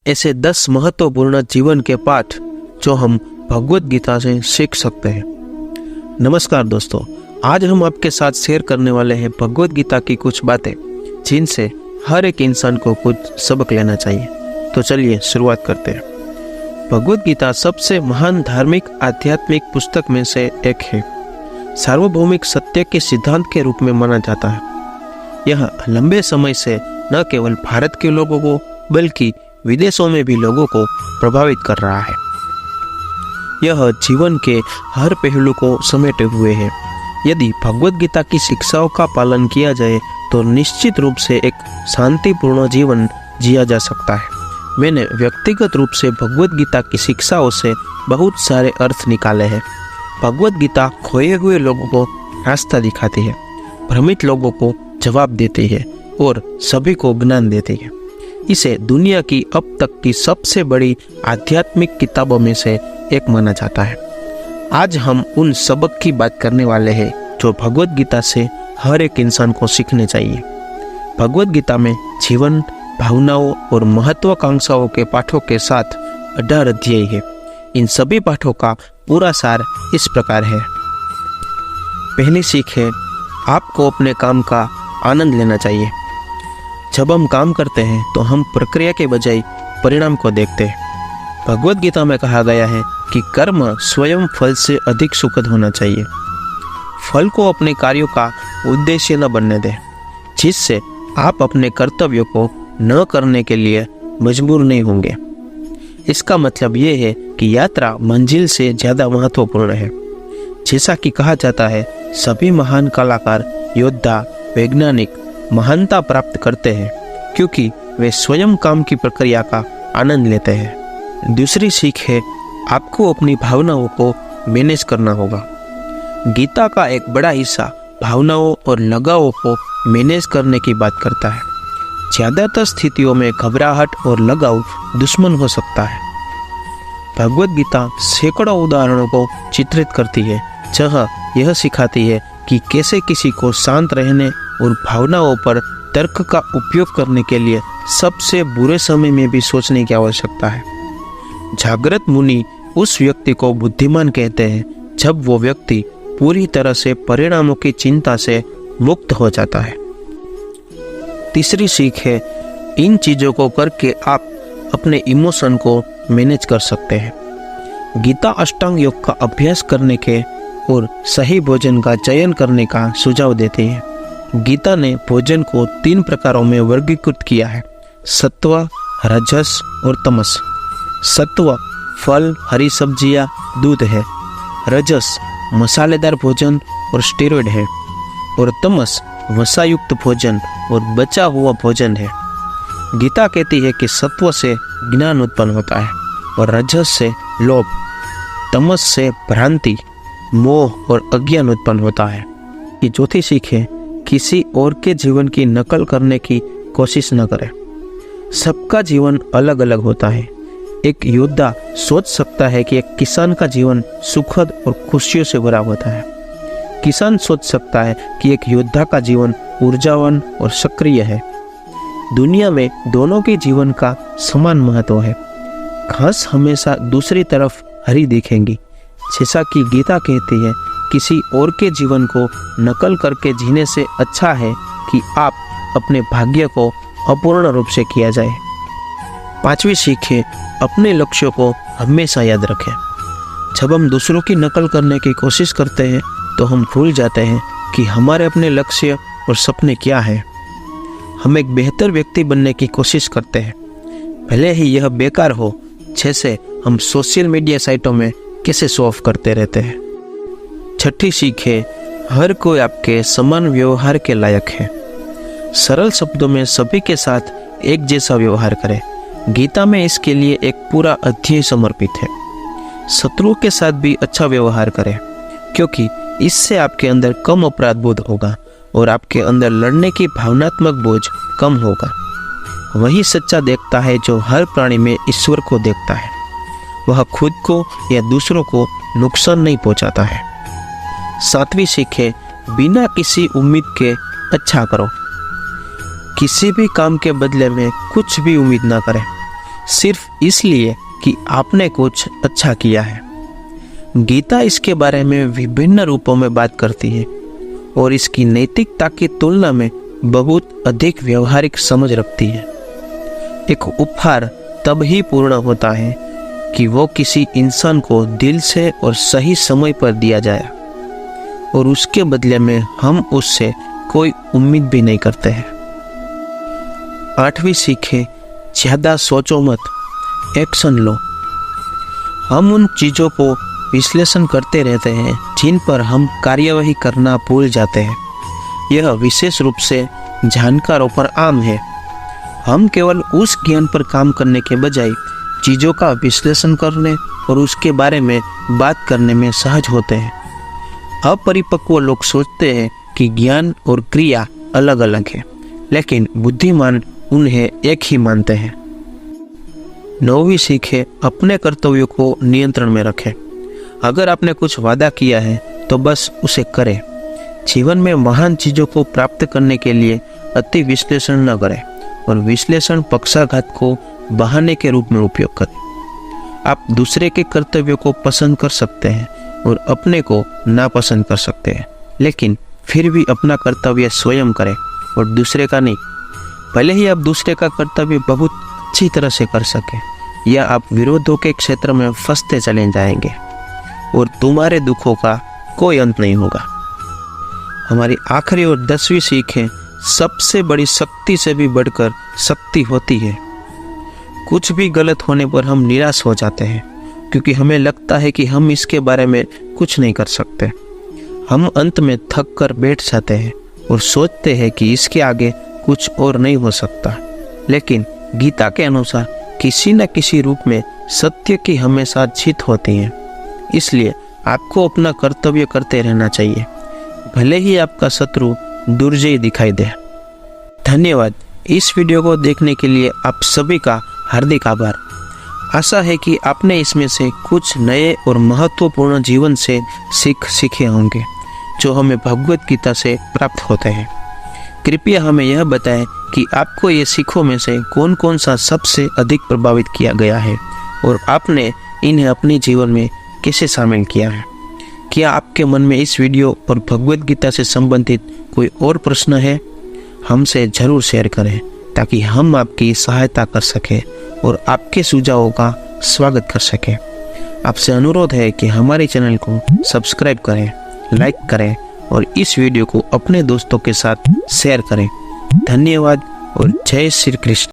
ऐसे 10 महत्वपूर्ण जीवन के पाठ जो हम भगवत गीता से सीख सकते हैं। नमस्कार दोस्तों, आज हम आपके साथ शेयर करने वाले हैं भगवत गीता की कुछ बातें जिनसे हर एक इंसान को कुछ सबक लेना चाहिए। तो चलिए शुरुआत करते हैं। भगवत गीता सबसे महान धार्मिक आध्यात्मिक पुस्तक में से एक है। सार्वभौमिक सत्य के सिद्धांत के रूप में माना जाता है। यह लंबे समय से न केवल भारत के लोगों को बल्कि विदेशों में भी लोगों को प्रभावित कर रहा है। यह जीवन के हर पहलू को समेटे हुए है। यदि भगवत गीता की शिक्षाओं का पालन किया जाए तो निश्चित रूप से एक शांतिपूर्ण जीवन जिया जा सकता है। मैंने व्यक्तिगत रूप से भगवत गीता की शिक्षाओं से बहुत सारे अर्थ निकाले हैं। भगवत गीता खोए हुए लोगों को रास्ता दिखाती है, भ्रमित लोगों को जवाब देती है और सभी को ज्ञान देती है। इसे दुनिया की अब तक की सबसे बड़ी आध्यात्मिक किताबों में से एक माना जाता है। आज हम उन सबक की बात करने वाले हैं जो भगवत गीता से हर एक इंसान को सीखने चाहिए। भगवत गीता में जीवन, भावनाओं और महत्वाकांक्षाओं के पाठों के साथ 18 अध्याय है। इन सभी पाठों का पूरा सार इस प्रकार है। पहली सीख है, आपको अपने काम का आनंद लेना चाहिए। जब हम काम करते हैं तो हम प्रक्रिया के बजाय परिणाम को देखते हैं। भगवत गीता में कहा गया है कि कर्म स्वयं फल से अधिक सुखद होना चाहिए। फल को अपने कार्यों का उद्देश्य न बनने दें, जिससे आप अपने कर्तव्यों को न करने के लिए मजबूर नहीं होंगे। इसका मतलब ये है कि यात्रा मंजिल से ज़्यादा महत्वपूर्ण है। जैसा कि कहा जाता है, सभी महान कलाकार, योद्धा, वैज्ञानिक महानता प्राप्त करते हैं क्योंकि वे स्वयं काम की प्रक्रिया का आनंद लेते हैं। दूसरी सीख है, आपको अपनी भावनाओं को मैनेज करना होगा। गीता का एक बड़ा हिस्सा भावनाओं और लगावों को मैनेज करने की बात करता है। ज़्यादातर स्थितियों में घबराहट और लगाव दुश्मन हो सकता है। भगवत गीता सैकड़ों उदाहरणों को चित्रित करती है जहाँ यह सिखाती है कि कैसे किसी को शांत रहने और भावनाओं पर तर्क का उपयोग करने के लिए सबसे बुरे समय में भी सोचने की आवश्यकता है। जागृत मुनि उस व्यक्ति को बुद्धिमान कहते हैं जब वो व्यक्ति पूरी तरह से परिणामों की चिंता से मुक्त हो जाता है। तीसरी सीख है, इन चीज़ों को करके आप अपने इमोशन को मैनेज कर सकते हैं। गीता अष्टांग योग का अभ्यास करने के और सही भोजन का चयन करने का सुझाव देती है। गीता ने भोजन को 3 प्रकारों में वर्गीकृत किया है: सत्व, रजस और तमस। सत्व फल, हरी सब्जियां, दूध है। रजस मसालेदार भोजन और स्टेरॉइड है। और तमस वसायुक्त भोजन और बचा हुआ भोजन है। गीता कहती है कि सत्व से ज्ञान उत्पन्न होता है और रजस से लोभ, तमस से भ्रांति, मोह और अज्ञान उत्पन्न होता है। ये चौथी सीख है, किसी और के जीवन की नकल करने की कोशिश न करें। सबका जीवन अलग अलग होता है। एक योद्धा सोच सकता है कि एक किसान का जीवन सुखद और खुशियों से भरा होता है। किसान सोच सकता है कि एक योद्धा का जीवन ऊर्जावान और सक्रिय है। दुनिया में दोनों के जीवन का समान महत्व है। घास हमेशा दूसरी तरफ हरी दिखेंगी। जैसा कि गीता कहती है, किसी और के जीवन को नकल करके जीने से अच्छा है कि आप अपने भाग्य को अपूर्ण रूप से किया जाए। पांचवी सीख है, अपने लक्ष्यों को हमेशा याद रखें। जब हम दूसरों की नकल करने की कोशिश करते हैं तो हम भूल जाते हैं कि हमारे अपने लक्ष्य और सपने क्या हैं। हम एक बेहतर व्यक्ति बनने की कोशिश करते हैं, भले ही यह बेकार हो, जैसे हम सोशल मीडिया साइटों में कैसे शो ऑफ करते रहते हैं। छठी सीख है, हर कोई आपके समान व्यवहार के लायक है। सरल शब्दों में सभी के साथ एक जैसा व्यवहार करें। गीता में इसके लिए एक पूरा अध्याय समर्पित है। शत्रुओं के साथ भी अच्छा व्यवहार करें, क्योंकि इससे आपके अंदर कम अपराध बोध होगा और आपके अंदर लड़ने की भावनात्मक बोझ कम होगा। वही सच्चा देखता है जो हर प्राणी में ईश्वर को देखता है। वह खुद को या दूसरों को नुकसान नहीं पहुंचाता है। सातवीं सीख है, बिना किसी उम्मीद के अच्छा करो। किसी भी काम के बदले में कुछ भी उम्मीद ना करें। सिर्फ इसलिए कि आपने कुछ अच्छा किया है। गीता इसके बारे में विभिन्न रूपों में बात करती है और इसकी नैतिकता की तुलना में बहुत अधिक व्यवहारिक समझ रखती है। एक उपहार तब ही पूर्ण होता है कि वो किसी इंसान को दिल से और सही समय पर दिया जाए और उसके बदले में हम उससे कोई उम्मीद भी नहीं करते हैं। 8वीं सीख है, ज़्यादा सोचो मत, एक्शन लो। हम उन चीज़ों को विश्लेषण करते रहते हैं जिन पर हम कार्यवाही करना भूल जाते हैं। यह विशेष रूप से जानकारों पर आम है। हम केवल उस ज्ञान पर काम करने के बजाय चीज़ों का विश्लेषण करने और उसके बारे में बात करने में सहज होते हैं। अपरिपक्व लोग सोचते हैं कि ज्ञान और क्रिया अलग अलग है, लेकिन बुद्धिमान उन्हें एक ही मानते हैं। 9वीं सीख है, अपने कर्तव्यों को नियंत्रण में रखें। अगर आपने कुछ वादा किया है तो बस उसे करें। जीवन में महान चीज़ों को प्राप्त करने के लिए अति विश्लेषण न करें और विश्लेषण पक्षाघात को बहाने के रूप में उपयोग करें। आप दूसरे के कर्तव्यों को पसंद कर सकते हैं और अपने को नापसंद कर सकते हैं, लेकिन फिर भी अपना कर्तव्य स्वयं करें और दूसरे का नहीं। भले ही आप दूसरे का कर्तव्य बहुत अच्छी तरह से कर सकें, या आप विरोधों के क्षेत्र में फंसते चले जाएंगे और तुम्हारे दुखों का कोई अंत नहीं होगा। हमारी आखिरी और 10वीं सीख है, सबसे बड़ी शक्ति से भी बढ़कर शक्ति होती है। कुछ भी गलत होने पर हम निराश हो जाते हैं क्योंकि हमें लगता है कि हम इसके बारे में कुछ नहीं कर सकते। हम अंत में थक कर बैठ जाते हैं और सोचते हैं कि इसके आगे कुछ और नहीं हो सकता। लेकिन गीता के अनुसार किसी न किसी रूप में सत्य की हमेशा जीत होती है। इसलिए आपको अपना कर्तव्य करते रहना चाहिए, भले ही आपका शत्रु दुर्जय दिखाई दे। धन्यवाद। इस वीडियो को देखने के लिए आप सभी का हार्दिक आभार। आशा है कि आपने इसमें से कुछ नए और महत्वपूर्ण जीवन से सीखे होंगे जो हमें भगवत गीता से प्राप्त होते हैं। कृपया हमें यह बताएं कि आपको ये सीखों में से कौन कौन सा सबसे अधिक प्रभावित किया गया है और आपने इन्हें अपने जीवन में कैसे शामिल किया है। क्या आपके मन में इस वीडियो और भगवत गीता से संबंधित कोई और प्रश्न है? हमसे ज़रूर शेयर करें ताकि हम आपकी सहायता कर सकें और आपके सुझावों का स्वागत कर सकें। आपसे अनुरोध है कि हमारे चैनल को सब्सक्राइब करें, लाइक करें और इस वीडियो को अपने दोस्तों के साथ शेयर करें। धन्यवाद और जय श्री कृष्ण।